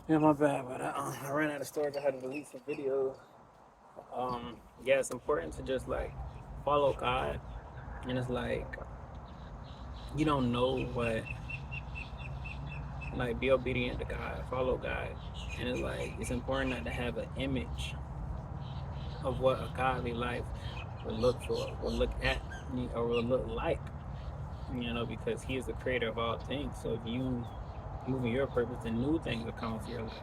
Yeah, my bad, but I ran out of storage. I had to delete some videos. Yeah, it's important to just like follow God, and it's like you don't know what, like be obedient to God, follow God, and it's like it's important not to have an image of what a godly life will look for, will look at, or will look like. Because He is the creator of all things. So if you move in your purpose, then new things will come into your life.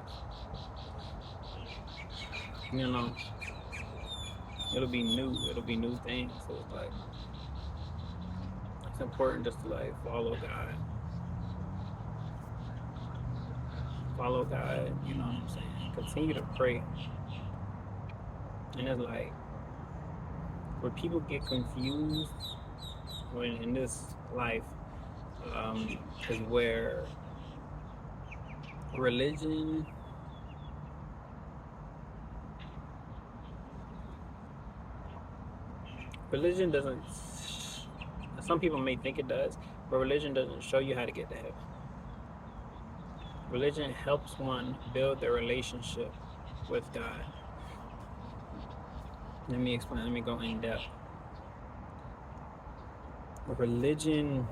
You know, it'll be new. It'll be new things. So it's like it's important just to like follow God. You know what I'm saying? Continue to pray, and it's like where people get confused when in this life is where religion religion doesn't. Some people may think it does, but religion doesn't show you how to get to heaven. Religion helps one build their relationship with God. Let me explain. Let me go in depth. Religion.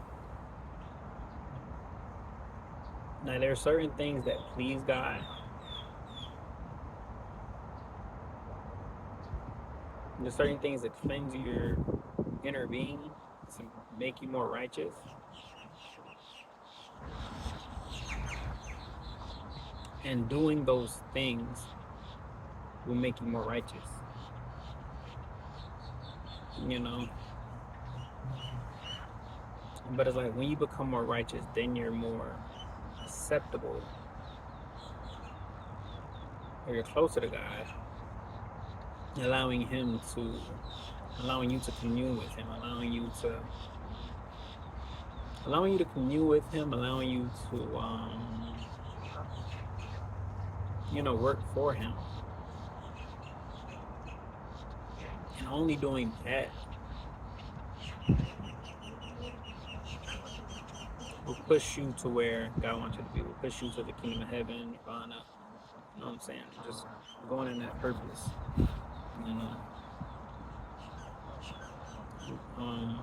Now, there are certain things that please God. There's certain things that cleanse your inner being to make you more righteous. And doing those things will make you more righteous. You know, but it's like when you become more righteous, then you're more acceptable, or you're closer to God, allowing Him to, allowing you to commune with Him, allowing you to commune with Him, allowing you to, work for Him, and only doing that will push you to where God wants you to be. Will push you to the kingdom of heaven, nirvana. You know what I'm saying? Just going in that purpose. You know. Um,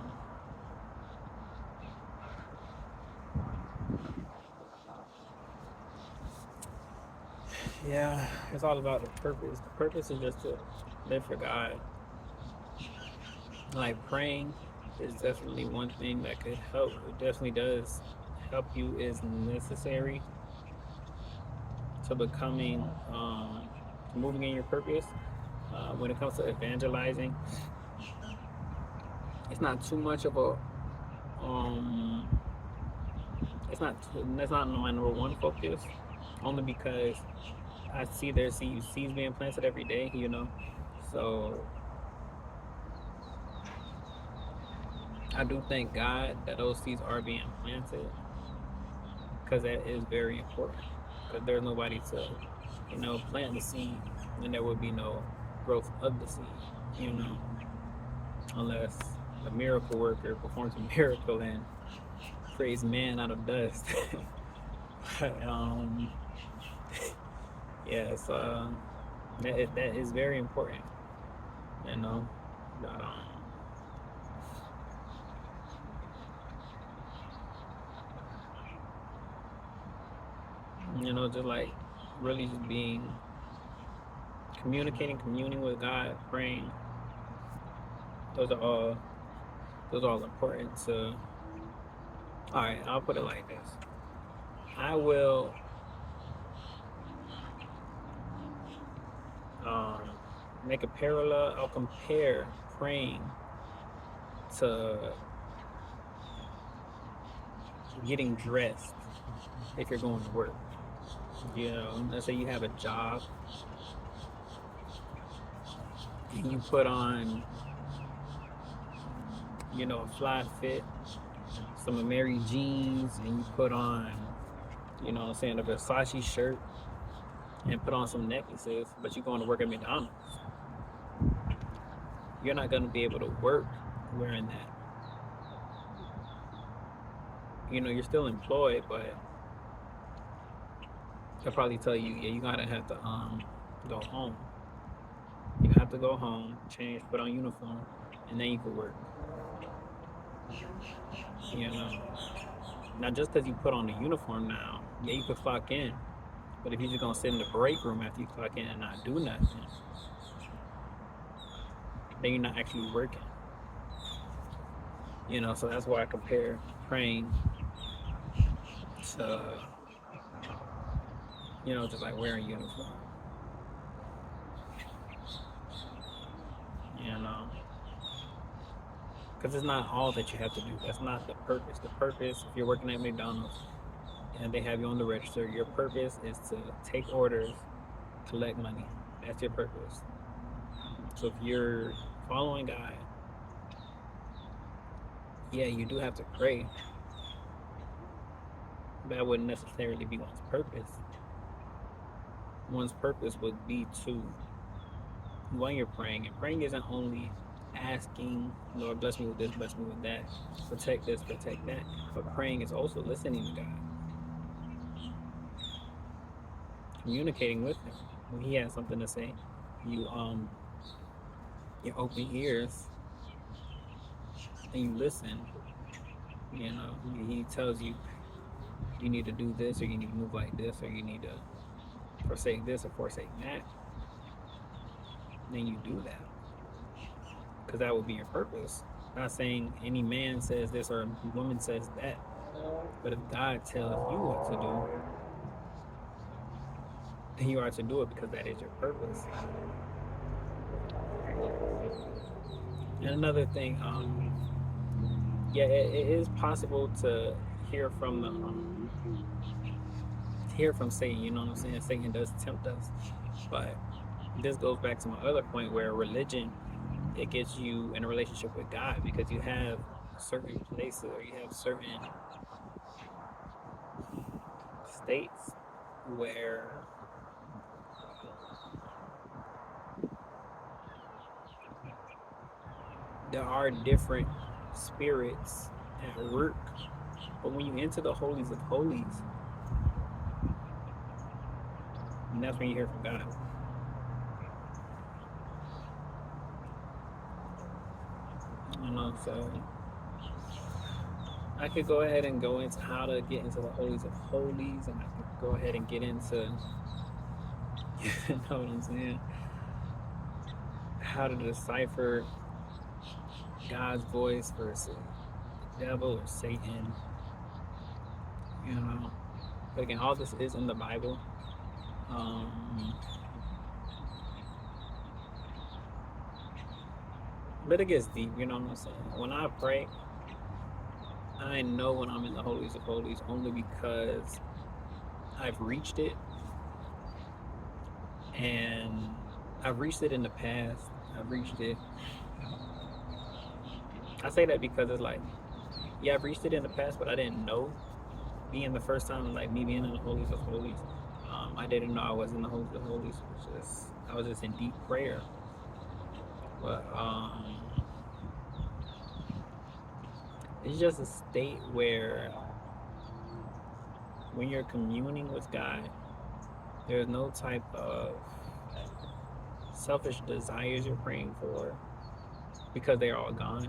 yeah, it's all about the purpose. The purpose is just to live for God. Like praying is definitely one thing that could help. It definitely does help you. Is necessary to becoming, to moving in your purpose. When it comes to evangelizing, it's not too much of a um that's not my number one focus, only because I see there's seeds being planted every day, so I do thank God that those seeds are being planted, because that is very important, because there's nobody to plant the seed, and there would be no growth of the seed, you know unless a miracle worker performs a miracle and creates man out of dust. um, yeah, so that is very important, you know. But, just like really just being communing with God, praying. Those are all those are all important to. All right, I'll put it like this. I will um, make a parallel. I'll compare praying to getting dressed if you're going to work. Let's say you have a job and you put on, a fly fit, some Mary jeans, and you put on, what I'm saying, a Versace shirt, and put on some necklaces, but you're going to work at McDonald's. You're not going to be able to work wearing that. You're still employed, but they'll probably tell you, yeah, you gotta have to go home. You have to go home, change, put on uniform, and then you could work. You know, not just because you put on the uniform now, yeah, you could clock in. But if you're just gonna sit in the break room after you clock in and not do nothing, then you're not actually working. You know, so that's why I compare praying to, just like wearing uniform. You know, because it's not all that you have to do. That's not the purpose. The purpose, if you're working at McDonald's and they have you on the register, your purpose is to take orders, collect money. That's your purpose. So if you're following God, yeah, you do have to pray. That wouldn't necessarily be one's purpose. One's purpose would be to, when you're praying, and praying isn't only asking, Lord, bless me with this, bless me with that, protect this, protect that, but praying is also listening to God, communicating with Him. When He has something to say, you open ears and you listen. You know, He tells you you need to do this, or you need to move like this, or you need to forsake this or forsake that. Then you do that, because that would be your purpose. I'm not saying any man says this or a woman says that, but if God tells you what to do, then you are to do it because that is your purpose. And another thing, yeah, it is possible to hear from the hear from Satan. You know what I'm saying? Satan does tempt us, but this goes back to my other point where religion, it gets you in a relationship with God because you have certain places or you have certain states where there are different spirits at work. But when you enter the holies of holies, and that's when you hear from God. You know, so I could go ahead and go into how to get into the holies of holies, and I could go ahead and get into, you know what I'm saying, how to decipher God's voice versus the devil or Satan. You know, but again, all this is in the Bible. But it gets deep, you know what I'm saying? When I pray, I know when I'm in the holies of holies only because I've reached it, and I've reached it in the past. I've reached it. I say that because it's like, yeah, I've reached it in the past, but I didn't know. Being the first time, like me being in the holies of holies, I didn't know I was in the holies of holies. I was just in deep prayer. But it's just a state where when you're communing with God, there's no type of selfish desires you're praying for because they're all gone.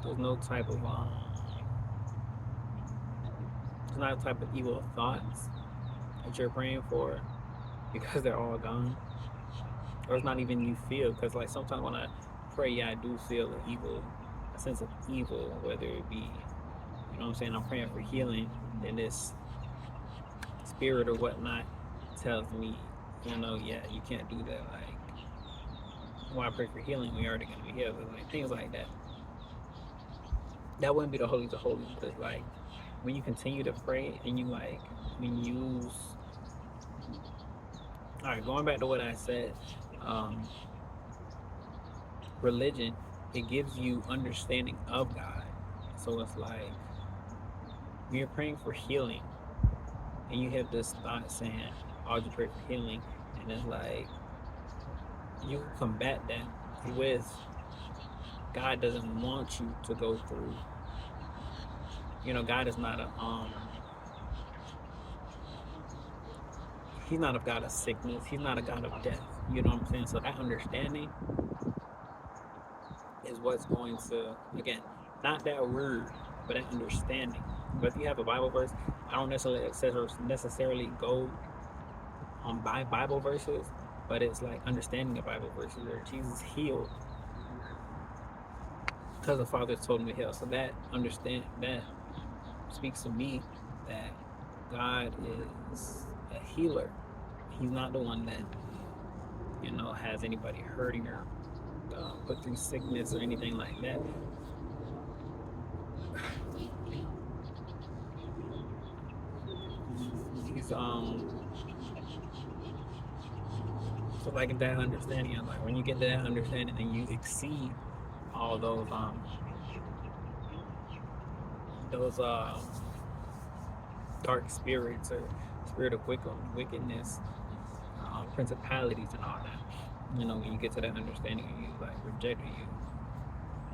There's no type of there's not a type of evil thoughts that you're praying for because they're all gone. Or it's not even you feel, because like sometimes when I pray, yeah, I do feel a sense of evil, whether it be, you know what I'm saying, I'm praying for healing, and this spirit or whatnot tells me, yeah, you can't do that. Like, when I pray for healing, we already gonna be healed. Like things like that. That wouldn't be the holies of holies, because like when you continue to pray and you like when you use, all right, going back to what I said, religion, it gives you understanding of God. So it's like when you're praying for healing and you have this thought saying, I'll just pray for healing, and it's like you combat that with God doesn't want you to go through. God is not a He's not a God of sickness. He's not a God of death. You know what I'm saying? So that understanding is what's going to, again, not that word, but that understanding. But if you have a Bible verse, I don't necessarily go on Bible verses, but it's like understanding the Bible verses where Jesus healed because the Father told him to heal. So that speaks to me that God is a healer. He's not the one that has anybody hurting or put through sickness or anything like that. He's so like that understanding, like when you get that understanding and you exceed all those dark spirits or spirit of wickedness, principalities and all that. When you get to that understanding, you like reject it, you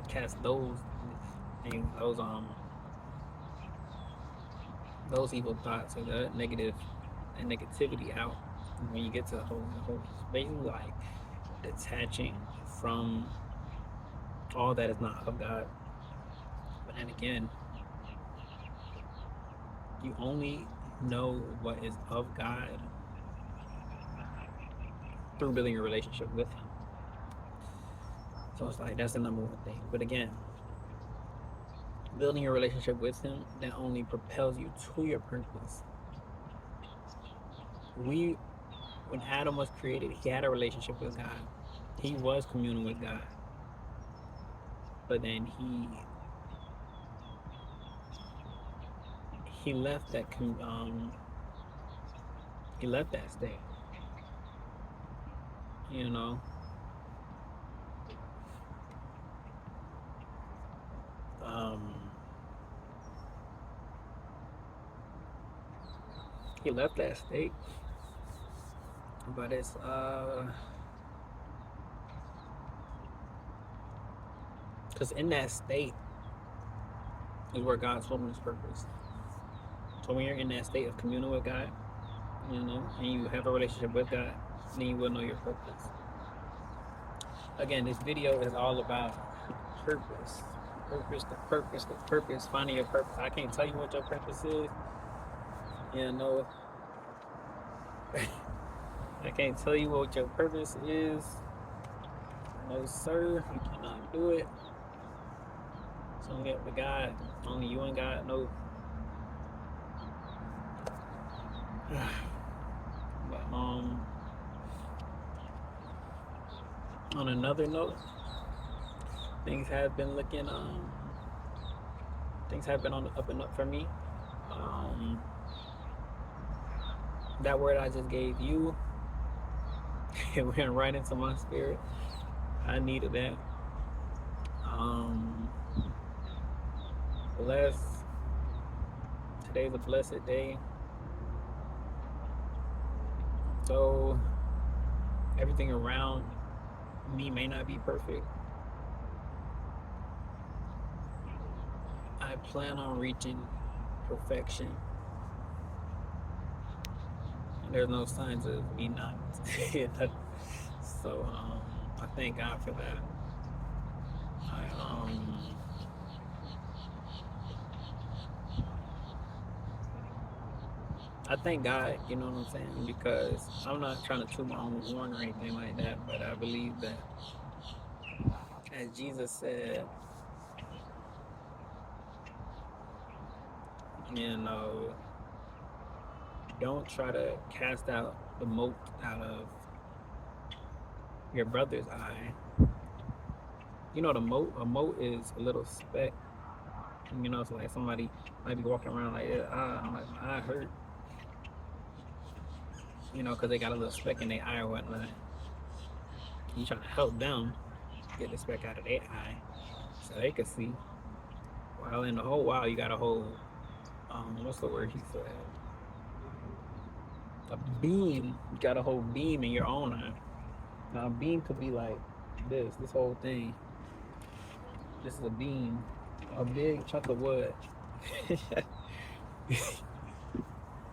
cast those things, those evil thoughts or that negativity out. And when you get to the whole basically like detaching from all that is not of God. But then again, you only know what is of God through building a relationship with Him. So it's like that's the number one thing. But again, building a relationship with Him that only propels you to your purpose. When Adam was created, he had a relationship with God. He was communing with God. But then he left that he left that state. He left that state. But it's because in that state is where God told him his purpose. So when you're in that state of communing with God, and you have a relationship with God, then you will know your purpose. Again, this video is all about purpose. The purpose, finding your purpose. I can't tell you what your purpose is. I can't tell you what your purpose is. No, sir, you cannot do it. It's only up to God. Only you and God know. But on another note, things have been on the up and up for me. That word I just gave you, it went right into my spirit. I needed that. Today's a blessed day. So everything around me may not be perfect. I plan on reaching perfection. And there's no signs of me not. So I thank God for that. I thank God, you know what I'm saying? Because I'm not trying to toot my own horn or anything like that, but I believe that, as Jesus said, don't try to cast out the mote out of your brother's eye. A mote is a little speck. It's like somebody might be walking around like, my eye hurt. Because they got a little speck in their eye or whatnot. You trying to help them get the speck out of their eye so they can see. While in the whole while you got a whole, what's the word he said? A beam. You got a whole beam in your own eye. Now a beam could be like this whole thing. This is a beam, a big chunk of wood.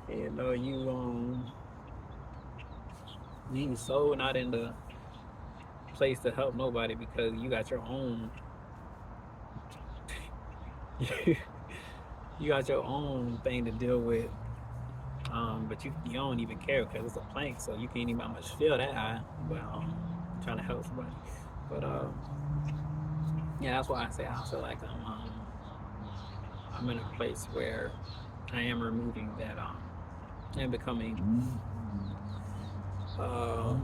You You so not in the place to help nobody because you got your own you got your own thing to deal with. But you don't even care because it's a plank, so you can't even how much feel that high. But trying to help somebody. But yeah, that's why I say I feel like I'm in a place where I am removing that and becoming um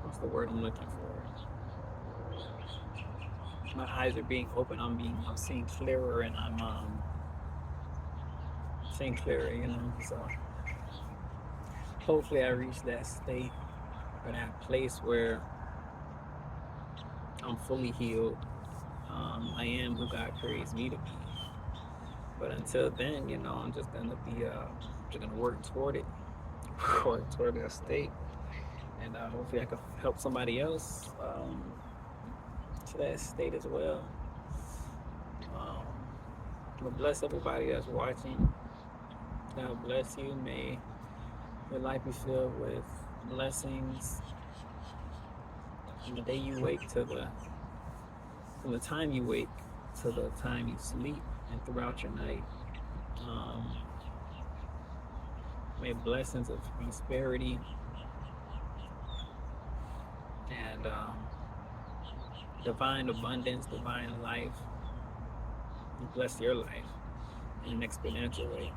what's the word I'm looking for? My eyes are being open. I'm seeing clearer, and I'm seeing clearer. So hopefully I reach that state or that place where I'm fully healed. I am who God creates me to be. But until then, I'm just gonna work toward it, work toward that state, and hopefully I can help somebody else to that state as well. Um, but bless everybody that's watching. God bless you. May your life be filled with blessings from the day you wake to from the time you wake to the time you sleep and throughout your night. Um, may blessings of prosperity and divine abundance, divine life, bless your life in an exponential way.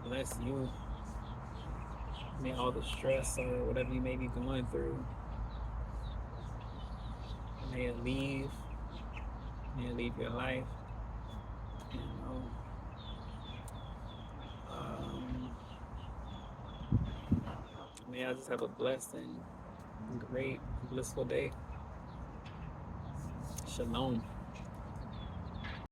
Bless you. May all the stress or whatever you may be going through, may it leave. May it leave your life. You know, um, may I just have a blessed and great, blissful day. Shalom.